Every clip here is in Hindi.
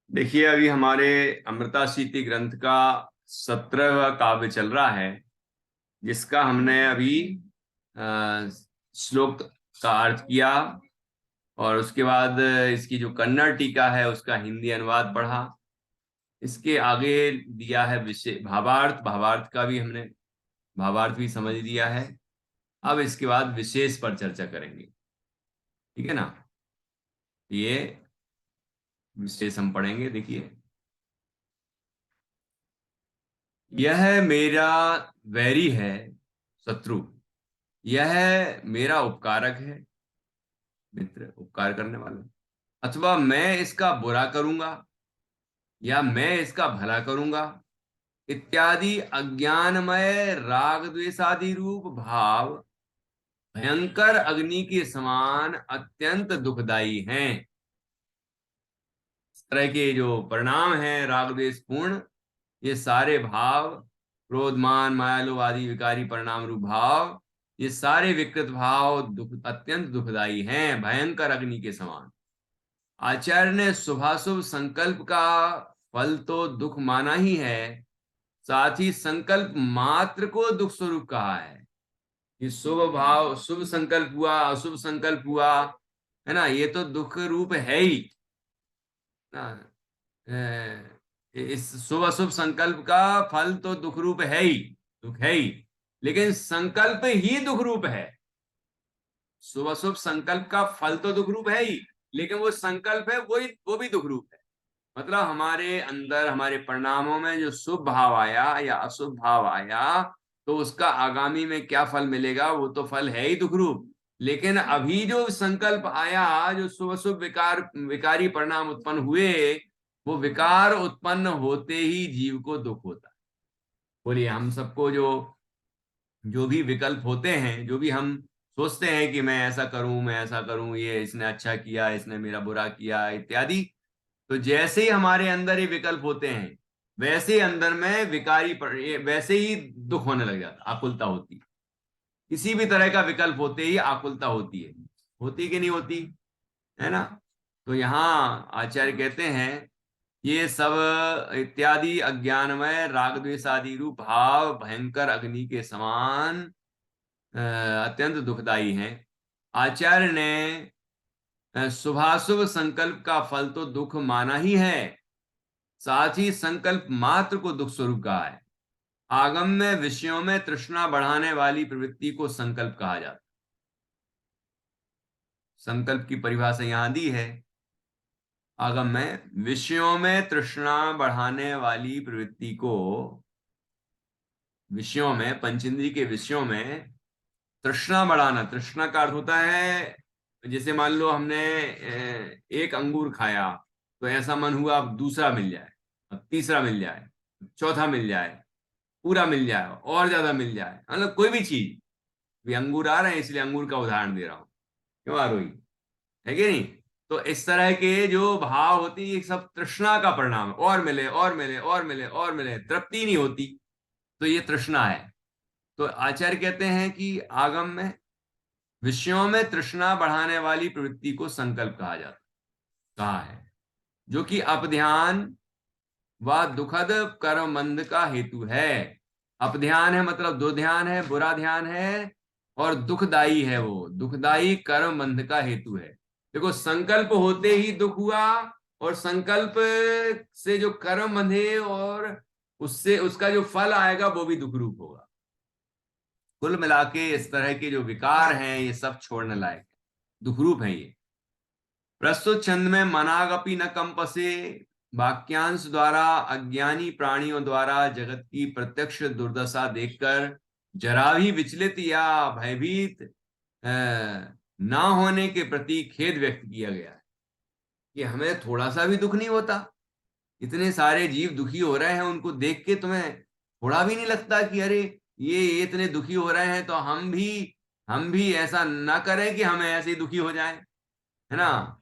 देखिए, अभी हमारे अमृता शीति ग्रंथ का 17वां काव्य चल रहा है, जिसका हमने अभी श्लोक का अर्थ किया और उसके बाद इसकी जो कन्नड़ टीका है उसका हिंदी अनुवाद पढ़ा। इसके आगे दिया है विषय भावार्थ, भावार्थ का भी हमने भावार्थ भी समझ लिया है। अब इसके बाद विशेष पर चर्चा करेंगे, ठीक है ना। ये विशेष हम पढ़ेंगे। देखिए, यह मेरा वैरी है शत्रु, यह मेरा उपकारक है मित्र, उपकार करने वाला। अथवा मैं इसका बुरा करूंगा या मैं इसका भला करूंगा इत्यादि अज्ञानमय राग द्वेषादि रूप भाव भयंकर अग्नि के समान अत्यंत दुखदाई हैं। इस तरह के जो परिणाम हैं राग द्वेष पूर्ण, ये सारे भाव, क्रोध मान माया लोभ आदि विकारी परिणाम रूप भाव, ये सारे विकृत भाव अत्यंत दुखदाई हैं, भयंकर अग्नि के समान। आचार्य ने शुभाशुभ संकल्प का फल तो दुख माना ही है, साथ ही संकल्प मात्र को दुख स्वरूप कहा है। कि शुभ भाव, शुभ संकल्प हुआ, अशुभ संकल्प हुआ, है ना, ये तो दुख रूप है ही ना। इस शुभ अशुभ संकल्प का फल तो दुख रूप है ही, दुख है ही। लेकिन संकल्प ही दुख रूप है। शुभ अशुभ संकल्प का फल तो दुख रूप है ही, लेकिन वो संकल्प है वो भी दुख रूप है। मतलब हमारे अंदर, हमारे परिणामों में जो शुभ भाव आया या अशुभ भाव आया, तो उसका आगामी में क्या फल मिलेगा, वो तो फल है ही दुख रूप। लेकिन अभी जो संकल्प आया, जो शुभ अशुभ विकारी परिणाम उत्पन्न हुए, वो विकार उत्पन्न होते ही जीव को दुख होता है। बोलिए, हम सबको जो जो भी विकल्प होते हैं, जो भी हम सोचते हैं कि मैं ऐसा करूं, मैं ऐसा करूं, ये इसने अच्छा किया, इसने मेरा बुरा किया इत्यादि, तो जैसे ही हमारे अंदर ये विकल्प होते हैं, वैसे ही अंदर में वैसे ही दुख होने लग जाता, आकुलता होती। किसी भी तरह का विकल्प होते ही आकुलता होती है, होती कि नहीं होती, है ना। तो यहाँ आचार्य कहते हैं, ये सब इत्यादि अज्ञानमय राग द्वेष आदि रूप भाव भयंकर अग्नि के समान अत्यंत दुखदाई हैं। आचार्य ने शुभाशुभ संकल्प का फल तो दुख माना ही है, साथ ही संकल्प मात्र को दुख स्वरूप कहा है। आगम में विषयों में तृष्णा बढ़ाने वाली प्रवृत्ति को संकल्प कहा जाता है। संकल्प की परिभाषा यहां दी है। आगम में विषयों में तृष्णा बढ़ाने वाली प्रवृत्ति को, विषयों में, पंचेंद्रिय के विषयों में तृष्णा बढ़ाना, तृष्णा का अर्थ होता है, जैसे मान लो हमने एक अंगूर खाया, तो ऐसा मन हुआ अब दूसरा मिल जाए, अब तीसरा मिल जाए, चौथा मिल जाए, पूरा मिल जाए, और ज्यादा मिल जाए, मतलब कोई भी चीज। भी अंगूर आ रहे हैं इसलिए अंगूर का उदाहरण दे रहा हूं, क्यों आरोही, है कि नहीं। तो इस तरह के जो भाव होती है, सब तृष्णा का परिणाम है, और मिले और मिले और मिले और मिले, तृप्ति नहीं होती, तो ये तृष्णा है। तो आचार्य कहते हैं कि आगम में विषयों में तृष्णा बढ़ाने वाली प्रवृत्ति को संकल्प कहा जाता, कहा है, जो कि अपध्यान व दुखद कर्म मंद का हेतु है। अपध्यान है मतलब दुर्ध्यान है, बुरा ध्यान है, और दुखदाई है, वो दुखदाई कर्म बंध का हेतु है। देखो, संकल्प होते ही दुख हुआ, और संकल्प से जो कर्म बंधे और उससे उसका जो फल आएगा वो भी दुख रूप होगा। कुल मिला के इस तरह के जो विकार हैं, ये सब छोड़ने लायक है, दुख रूप है ये। प्रस्तुत छंद में मनागपि न कंपसे वाक्यांश द्वारा अज्ञानी प्राणियों द्वारा जगत की प्रत्यक्ष दुर्दशा देखकर जरा भी विचलित या भयभीत ना होने के प्रति खेद व्यक्त किया गया है कि हमें थोड़ा सा भी दुख नहीं होता। इतने सारे जीव दुखी हो रहे हैं, उनको देख के तुम्हें थोड़ा भी नहीं लगता कि अरे ये इतने दुखी हो रहे हैं, तो हम भी ऐसा ना करें कि हमें ऐसे ही दुखी हो जाए, है ना।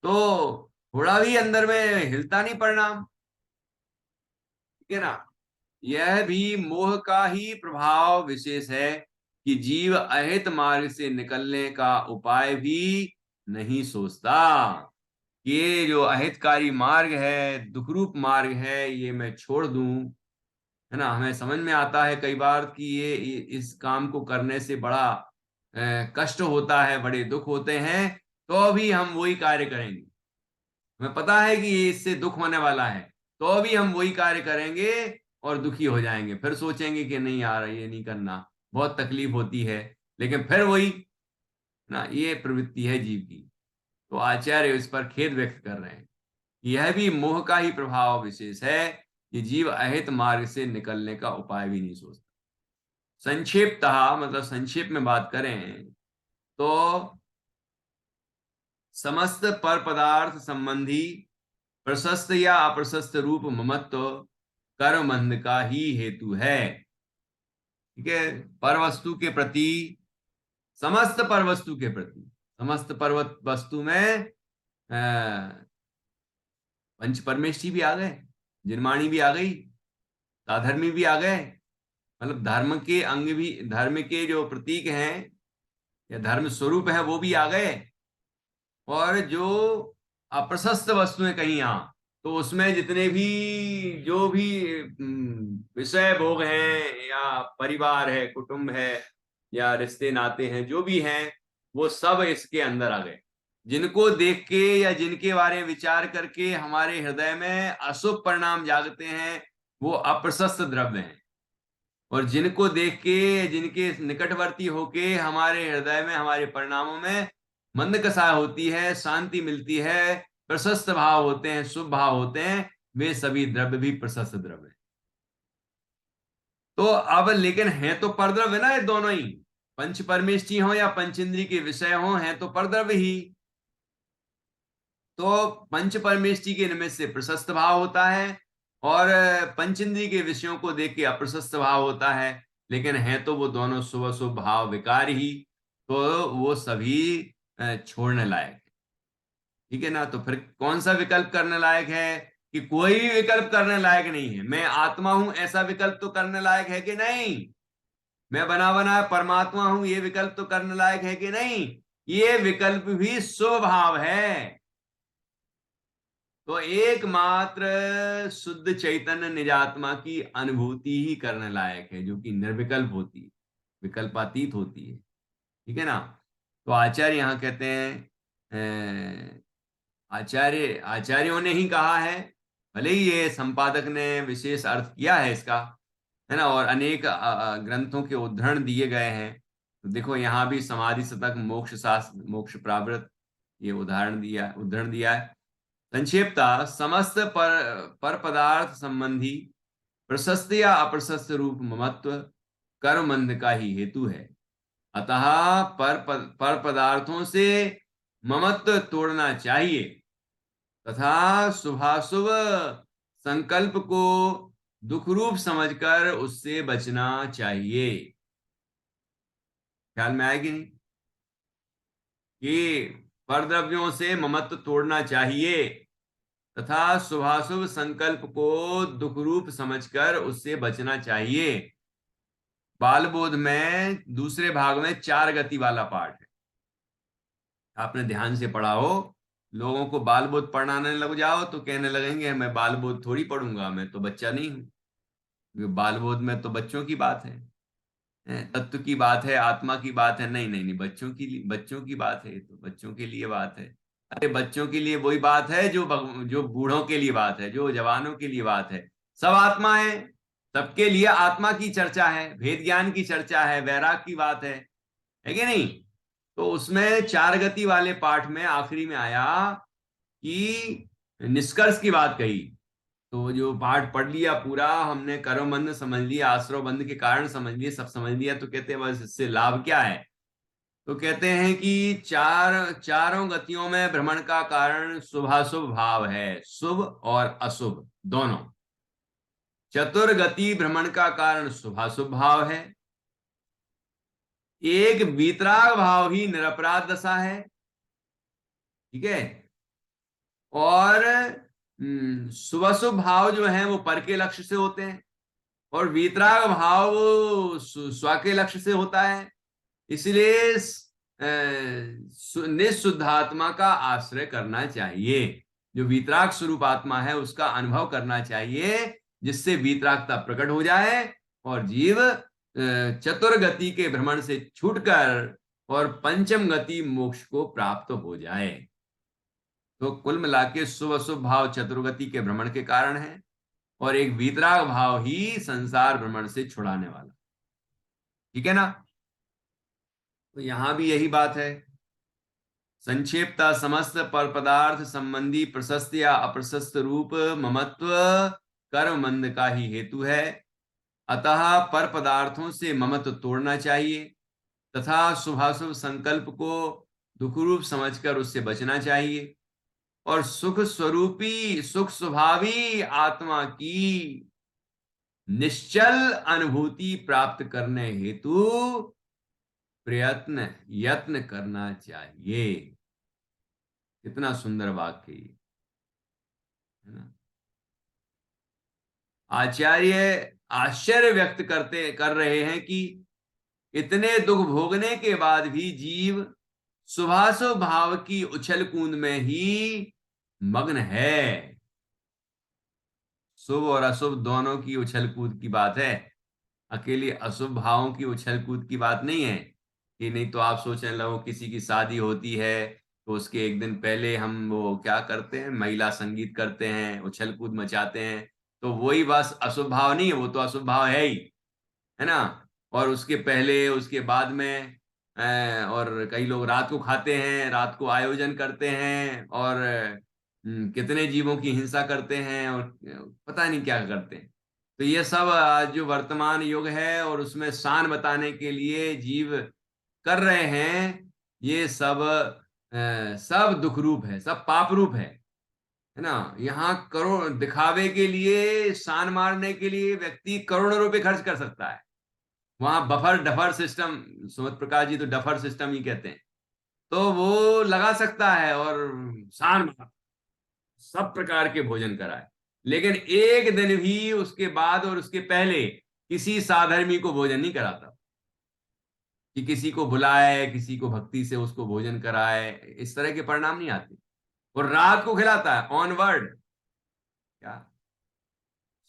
तो थोड़ा भी अंदर में हिलता नहीं परिणाम, ठीक है ना। यह भी मोह का ही प्रभाव विशेष है। कि जीव अहित मार्ग से निकलने का उपाय भी नहीं सोचता। ये जो अहितकारी मार्ग है, दुखरूप मार्ग है, ये मैं छोड़ दूं, है ना। हमें समझ में आता है कई बार कि ये इस काम को करने से बड़ा कष्ट होता है, बड़े दुख होते हैं, तो भी हम वही कार्य करेंगे। हमें पता है कि ये इससे दुख होने वाला है, तो भी हम वही कार्य करेंगे और दुखी हो जाएंगे। फिर सोचेंगे कि नहीं यार, ये नहीं करना, बहुत तकलीफ होती है, लेकिन फिर वही ना, ये प्रवृत्ति है जीव की। तो आचार्य इस पर खेद व्यक्त कर रहे हैं। यह भी मोह का ही प्रभाव विशेष है कि जीव अहित मार्ग से निकलने का उपाय भी नहीं सोचता। संक्षेपतः, मतलब संक्षेप में बात करें तो समस्त पर पदार्थ संबंधी प्रशस्त या अप्रशस्त रूप ममत्व कर्म बंध का ही हेतु है। ठीक है। पर वस्तु के प्रति, समस्त पर वस्तु के प्रति, समस्त पर्वत वस्तु में पंच परमेष्ठी भी आ गए, जिनमाणी भी आ गई, साधर्मी भी आ गए, मतलब धर्म के अंग भी, धर्म के जो प्रतीक हैं या धर्म स्वरूप है वो भी आ गए। और जो अप्रशस्त वस्तुएं कहीं यहाँ, तो उसमें जितने भी जो भी विषय भोग हैं या परिवार है, कुटुंब है या रिश्ते नाते हैं, जो भी हैं, वो सब इसके अंदर आ गए। जिनको देख के या जिनके बारे में विचार करके हमारे हृदय में अशुभ परिणाम जागते हैं, वो अप्रशस्त द्रव्य हैं। और जिनको देख के, जिनके निकटवर्ती होके हमारे हृदय में, हमारे परिणामों में मंद कसा होती है, शांति मिलती है, प्रशस्त भाव होते हैं, शुभ भाव होते हैं, वे सभी द्रव्य भी प्रशस्त द्रव्य हैं। तो अब लेकिन है तो परद्रव्य ना, ये दोनों ही, पंच परमेष्ठी हो या पंचेंद्री के विषय हो, हैं तो परद्रव्य ही। तो पंच परमेष्ठी के निमित्त से प्रशस्त भाव होता है और पंचेंद्री के विषयों को देख के अप्रशस्त भाव होता है, लेकिन है तो वो दोनों शुभ शुभ भाव विकार ही। तो वो सभी छोड़ने लायक है। ठीक है ना। तो फिर कौन सा विकल्प करने लायक है? कि कोई भी विकल्प करने लायक नहीं है। मैं आत्मा हूं, ऐसा विकल्प तो करने लायक है कि नहीं? मैं बना बना परमात्मा हूं, ये विकल्प तो करने लायक है कि नहीं? ये विकल्प भी शुभ भाव है। तो एकमात्र शुद्ध चैतन्य निजात्मा की अनुभूति ही करने लायक है, जो कि निर्विकल्प होती है, विकल्पातीत होती है। ठीक है ना। तो आचार्य यहां कहते हैं, आचार्यों ने ही कहा है, भले ही ये संपादक ने विशेष अर्थ किया है इसका, है ना, और अनेक ग्रंथों के उद्धरण दिए गए हैं। तो देखो यहाँ भी समाधि शतक, मोक्ष शास्त्र, मोक्ष प्रावृत, ये उद्धरण दिया है। संक्षेपता समस्त पर पदार्थ संबंधी प्रशस्त या अप्रशस्त रूप ममत्व कर्म बंध का ही हेतु है। अतः पर पदार्थों से ममत्व तोड़ना चाहिए तथा शुभाशुभ संकल्प को दुख रूप समझकर उससे बचना चाहिए। ख्याल में आएगी नहीं कि परद्रव्यों से ममत्व तोड़ना चाहिए तथा शुभाशुभ संकल्प को दुख रूप समझकर उससे बचना चाहिए। बाल बोध में दूसरे भाग में 4 गति वाला पाठ है, आपने ध्यान से पढ़ा हो। लोगों को बाल बोध पढ़ाने लग जाओ तो कहने लगेंगे मैं बाल बोध थोड़ी पढ़ूंगा, मैं तो बच्चा नहीं हूं, क्योंकि बाल बोध में तो बच्चों की बात है, तत्व की बात है, आत्मा की बात है। नहीं नहीं नहीं, बच्चों की बात है, ये तो बच्चों के लिए बात है। अरे बच्चों के लिए वही बात है जो बूढ़ों के लिए बात है, जो जवानों के लिए बात है। सब आत्मा है, सबके लिए आत्मा की चर्चा है, भेद ज्ञान की चर्चा है, वैराग की बात है कि नहीं? तो उसमें 4 गति वाले पाठ में आखिरी में आया कि निष्कर्ष की बात कही। तो जो पाठ पढ़ लिया पूरा हमने, कर्म बंध समझ लिया, आश्रव बंध के कारण समझ लिए, सब समझ लिया, तो कहते हैं बस इससे लाभ क्या है? तो कहते हैं कि चारों गतियों में भ्रमण का कारण शुभाशुभ भाव है, शुभ और अशुभ दोनों। चतुर्गति भ्रमण का कारण शुभाशुभ भाव है। एक वीतराग भाव ही निरपराध दशा है। ठीक है। और शुभाशुभ भाव जो है वो पर के लक्ष्य से होते हैं, और वीतराग भाव स्व के लक्ष्य से होता है। इसलिए निःशुद्ध आत्मा का आश्रय करना चाहिए। जो वीतराग स्वरूप आत्मा है उसका अनुभव करना चाहिए, जिससे वीतरागता प्रकट हो जाए और जीव चतुर्गति के भ्रमण से छूटकर और पंचम गति मोक्ष को प्राप्त हो जाए। तो कुल मिला के शुभ अशुभ भाव चतुर्गति के भ्रमण के कारण है, और एक वीतराग भाव ही संसार भ्रमण से छुड़ाने वाला। ठीक है ना? तो यहां भी यही बात है। संक्षेपता समस्त पर पदार्थ संबंधी प्रशस्त या अप्रशस्त रूप ममत्व कर्म मंद का ही हेतु है। अतः पर पदार्थों से ममत्व तोड़ना चाहिए तथा शुभाशुभ संकल्प को दुख रूप समझकर उससे बचना चाहिए, और सुख स्वरूपी सुख स्वभावी आत्मा की निश्चल अनुभूति प्राप्त करने हेतु प्रयत्न यत्न करना चाहिए। कितना सुंदर वाक्य है ना? आचार्य आश्चर्य व्यक्त कर रहे हैं कि इतने दुख भोगने के बाद भी जीव शुभाशुभ भाव की उछल कूद में ही मग्न है। शुभ और अशुभ दोनों की उछल कूद की बात है, अकेले अशुभ भावों की उछल कूद की बात नहीं है। कि नहीं तो आप सोचने लगो किसी की शादी होती है तो उसके एक दिन पहले हम वो क्या करते हैं, महिला संगीत करते हैं, उछल कूद मचाते हैं। तो वही बस अशुभ भाव नहीं है, वो तो अशुभ भाव है ही, है ना? और उसके पहले उसके बाद में और कई लोग रात को खाते हैं, रात को आयोजन करते हैं, और कितने जीवों की हिंसा करते हैं, और पता नहीं क्या करते हैं। तो ये सब आज जो वर्तमान युग है और उसमें शान बताने के लिए जीव कर रहे हैं, ये सब सब दुख रूप है, सब पाप रूप है ना? यहाँ करोड़ दिखावे के लिए, शान मारने के लिए व्यक्ति करोड़ों रुपए खर्च कर सकता है। वहां buffer duffer system, Sumit Prakash ji तो डफर सिस्टम ही कहते हैं, तो वो लगा सकता है और शान मार सब प्रकार के भोजन कराए, लेकिन एक दिन भी उसके बाद और उसके पहले किसी साधर्मी को भोजन नहीं कराता, कि किसी को बुलाए, किसी को भक्ति से उसको भोजन कराए, इस तरह के परिणाम नहीं आते। और रात को खिलाता है ऑनवर्ड, क्या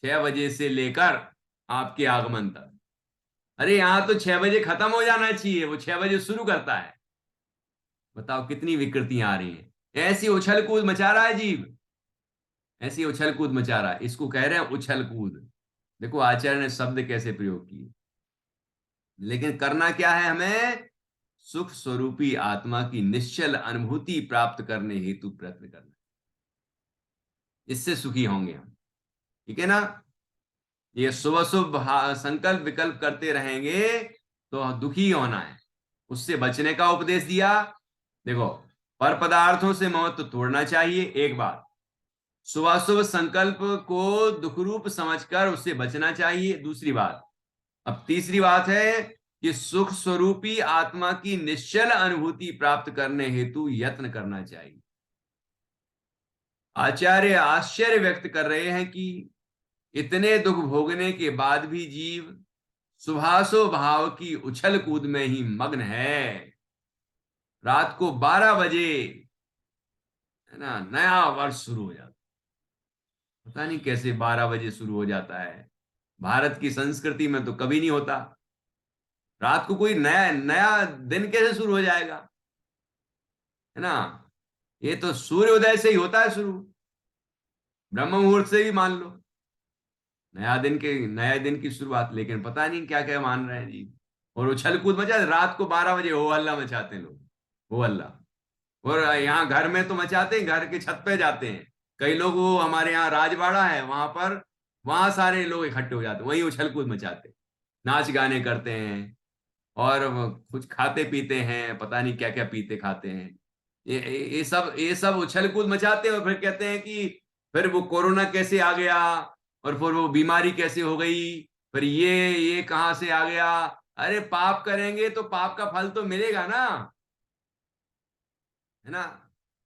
6 बजे से लेकर आपके आगमन तक। अरे यहां तो 6 बजे खत्म हो जाना चाहिए, वो 6 बजे शुरू करता है। बताओ कितनी विकृतियां आ रही हैं। ऐसी उछल कूद मचा रहा है जीव, ऐसी उछल कूद मचा रहा है, इसको कह रहे हैं उछल कूद। देखो आचार्य ने शब्द कैसे प्रयोग किए। लेकिन करना क्या है हमें? सुख स्वरूपी आत्मा की निश्चल अनुभूति प्राप्त करने हेतु प्रयत्न करना, इससे सुखी होंगे हम। ठीक है ना? ये शुभ शुभ संकल्प विकल्प करते रहेंगे तो दुखी होना है, उससे बचने का उपदेश दिया। देखो, पर पदार्थों से महत्व तोड़ना चाहिए, एक बात। शुभाशुभ संकल्प को दुख रूप समझकर उससे बचना चाहिए, दूसरी बात। अब तीसरी बात है कि सुख स्वरूपी आत्मा की निश्चल अनुभूति प्राप्त करने हेतु यत्न करना चाहिए। आचार्य आश्चर्य व्यक्त कर रहे हैं कि इतने दुख भोगने के बाद भी जीव शुभाशुभ भाव की उछल कूद में ही मग्न है। रात को 12 बजे, है ना, नया वर्ष शुरू हो जाता, पता नहीं कैसे 12 बजे शुरू हो जाता है। भारत की संस्कृति में तो कभी नहीं होता। रात को कोई नया नया दिन कैसे शुरू हो जाएगा, है ना? ये तो सूर्योदय से ही होता है शुरू, ब्रह्म मुहूर्त से भी मान लो नया दिन की शुरुआत। लेकिन पता नहीं क्या क्या मान रहे हैं जी, और उछल कूद मचा रात को 12 बजे, हो हल्ला मचाते हैं लोग, हो हल्ला। और यहाँ घर में तो मचाते हैं, घर के छत पे जाते हैं कई लोग, वो हमारे यहाँ राजवाड़ा है वहां पर, वहां सारे लोग इकट्ठे हो जाते हैं, वहीं उछल कूद मचाते हैं, नाच गाने करते हैं, और कुछ खाते पीते हैं, पता नहीं क्या क्या पीते खाते हैं। ये सब उछल कूद मचाते हैं, और फिर कहते हैं कि फिर वो कोरोना कैसे आ गया, और फिर वो बीमारी कैसे हो गई, फिर ये कहां से आ गया। अरे पाप करेंगे तो पाप का फल तो मिलेगा ना, है ना?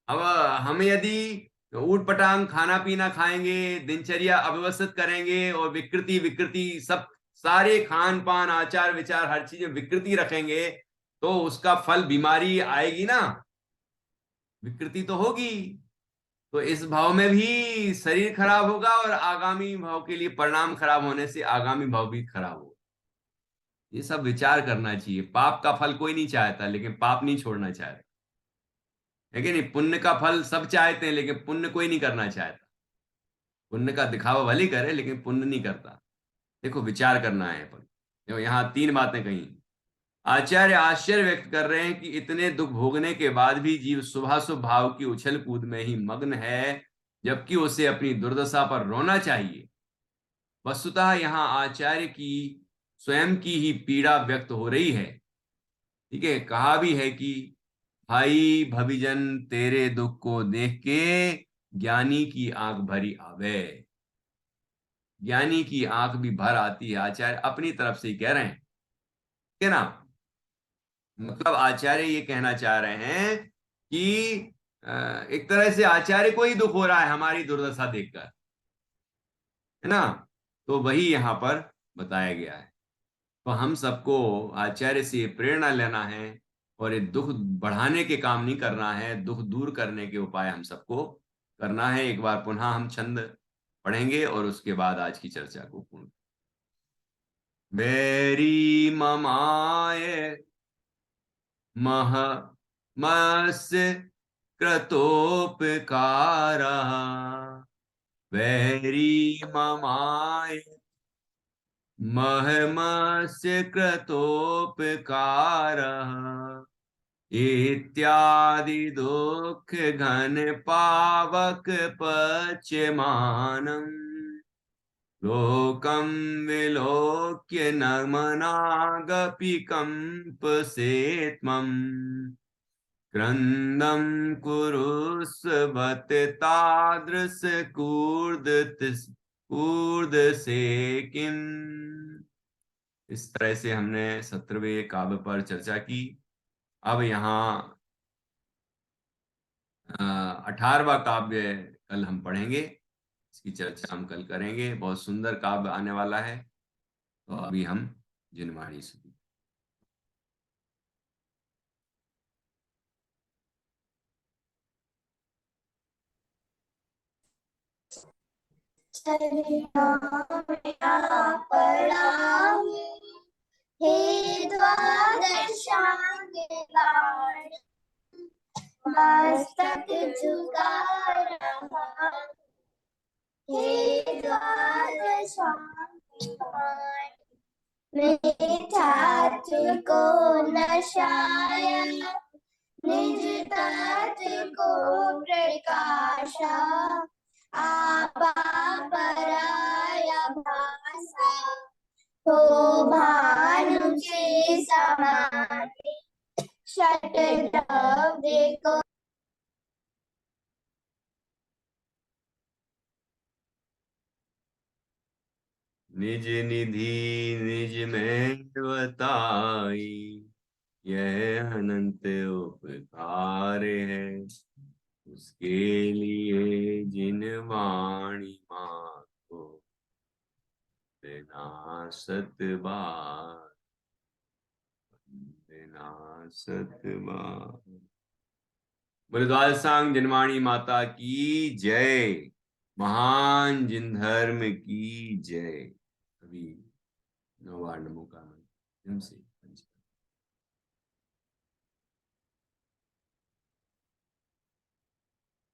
अब हम यदि ऊट पटांग खाना पीना खाएंगे, दिनचर्या अव्यवस्थित करेंगे, और विकृति विकृति सब सारे खान पान आचार विचार हर चीज में विकृति रखेंगे, तो उसका फल बीमारी आएगी ना, विकृति तो होगी। तो इस भाव में भी शरीर खराब होगा और आगामी भाव के लिए परिणाम खराब होने से आगामी भाव भी खराब होगा। ये सब विचार करना चाहिए। पाप का फल कोई नहीं चाहता, लेकिन पाप नहीं छोड़ना चाहता, है कि नहीं? पुण्य का फल सब चाहते हैं, लेकिन पुण्य कोई नहीं करना चाहता। पुण्य का दिखावा भले ही करे, लेकिन पुण्य नहीं करता। देखो, विचार करना है पर। देखो, यहाँ तीन बातें कही। आचार्य आश्चर्य व्यक्त कर रहे हैं कि इतने दुख भोगने के बाद भी जीव शुभाशुभ भाव की उछल कूद में ही मग्न है, जबकि उसे अपनी दुर्दशा पर रोना चाहिए। वस्तुतः यहाँ आचार्य की स्वयं की ही पीड़ा व्यक्त हो रही है। ठीक है, कहा भी है कि भाई भविजन तेरे दुख को देख के ज्ञानी की आंख भरी आवे। ज्ञानी की आंख भी भर आती है। आचार्य अपनी तरफ से ही कह रहे हैं, ठीक है ना? मतलब आचार्य ये कहना चाह रहे हैं कि एक तरह से आचार्य को ही दुख हो रहा है हमारी दुर्दशा देखकर, है ना? तो वही यहां पर बताया गया है। तो हम सबको आचार्य से प्रेरणा लेना है, और ये दुख बढ़ाने के काम नहीं करना है, दुख दूर करने के उपाय हम सबको करना है। एक बार पुनः हम छंद पढ़ेंगे और उसके बाद आज की चर्चा को पूर्ण। बैरी ममाय मह मस्य क्रतोपकारः, वैरी ममाय महमस्य क्रतोपकारः, इत्यादि दुख घन पावक पच्यमानम्, लोकं विलोक्य नमनागपि कंपसेत्मम्, क्रंदं कुरुष्वत तादृश कूर्द से किम। इस तरह से हमने 17वें काव्य पर चर्चा की। अब यहाँ 18वां काव्य कल हम पढ़ेंगे। इसकी चर्चा हम कल करेंगे। बहुत सुंदर काव्य आने वाला है। तो अभी हम जिनवाणी सुनिए। हे द्वादशांग गाढ़, मस्तक झुका रहा। हे द्वादशांग गाढ़, मीठा तुझको नशाया, निज तत्व को प्रकाशा। आपा पराया भाषा, हो भानु के समाधि। षट द्रव्य को निज निधि निज में बताई, यह अनंत उपकार है। उसके लिए जिन वाणी माँ को विनाशत बार, विनाशत बार। बलिद्वार सांग जिनवाणी माता की जय। महान जिन धर्म की जय। अभी नौ बार नमो का मंत्र से